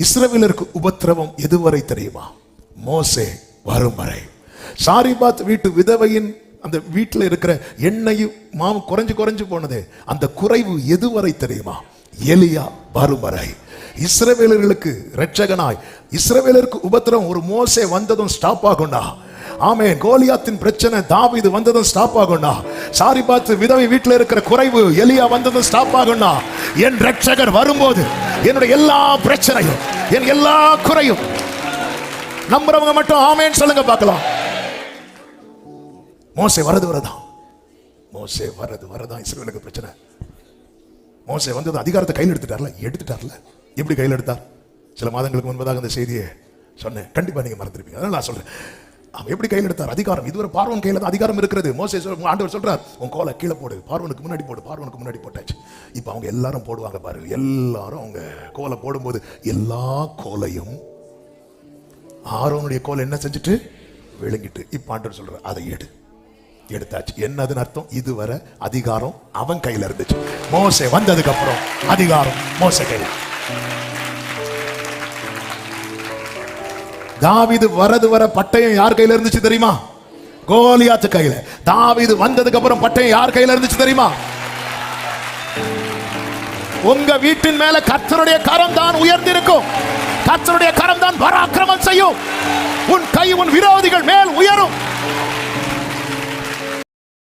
இஸ்ரவேலருக்கு உபத்திரவம் எதுவரை தெரியுமா? மோசே வரும் வரை. சாரிபாத் வீட்டு விதவையின் அந்த வீட்டில் இருக்கிற எண்ணெயும் மாவும் குறைஞ்சு போனது, அந்த குறைவு எதுவரை தெரியுமா? எலியா வரும் வரை. இஸ்ரவேலர்களுக்கு இரட்சகனாய் இஸ்ரவேலருக்கு உபத்திரவம் ஒரு மோசே வந்ததும் ஸ்டாப் ஆகும்டா. ஆமென். கோலியாத்தின் பிரச்சனை தாவீது வந்ததும் ஸ்டாப் ஆகும்டா. சாரிபாத் விதவை வீட்டில் இருக்கிற குறைவு எலியா வந்ததும் ஸ்டாப் ஆகும்டா. என் இரட்சகர் வரும்போது என்னுடைய எல்லா பிரச்சனையும், என் எல்லா குறையும், நம்புறவங்க மட்டும் ஆமென் சொல்லுங்க பார்க்கலாம். மோசே வரது வரதான், மோசே வரது வரதான் இஸ்ரவேலுக்கு பிரச்சனை. மோசே வந்தது அதிகாரத்தை கையில் எடுத்துட்டார்ல. எப்படி கையில் எடுத்தார்? சில மாதங்களுக்கு முன்பதாக அந்த செய்தியை சொன்னேன், கண்டிப்பா நீங்க மறந்துருப்பீங்க. அதனால நான் சொல்றேன், அவன் எப்படி கையில் எடுத்தார்? அதிகாரம். இதுவரை பார்வோன் கையில் தான் அதிகாரம் இருக்கிறது. மோசே ஆண்டவர் சொல்றார், உன் கோலை கீழே போடு, பார்வோனுக்கு முன்னாடி போடு. பார்வோனுக்கு முன்னாடி போட்டாச்சு. இப்போ அவங்க எல்லாரும் போடுவாங்க பாரு. எல்லாரும் அவங்க கோலை போடும்போது எல்லா கோலையும் ஆரோனுடைய கோலை என்ன செஞ்சுட்டு விழுங்கிட்டு, இப்போ ஆண்டவர் சொல்ற அதை எடுத்தாச்சு. என்னதுன்னு அர்த்தம்? இதுவரை அதிகாரம் அவன் கையில இருந்துச்சு. மோசே வந்ததுக்கு அப்புறம் அதிகாரம் மோசே கையில். தாவீது வரது வர பட்டயம் யார் கையில இருந்துச்சு தெரியுமா? கோலியாத்து கையில. தாவீது வந்ததுக்கு அப்புறம் பட்டயம் யார் கையில இருந்துச்சு தெரியுமா? உங்க வீட்டின் மேல கர்த்தருடைய கரம் தான் உயர்ந்திருக்கும். கர்த்தருடைய கரம் தான் பராக்கிரமம் செய்யும். உன் கை உன் விரோதிகள் மேல் உயரும்.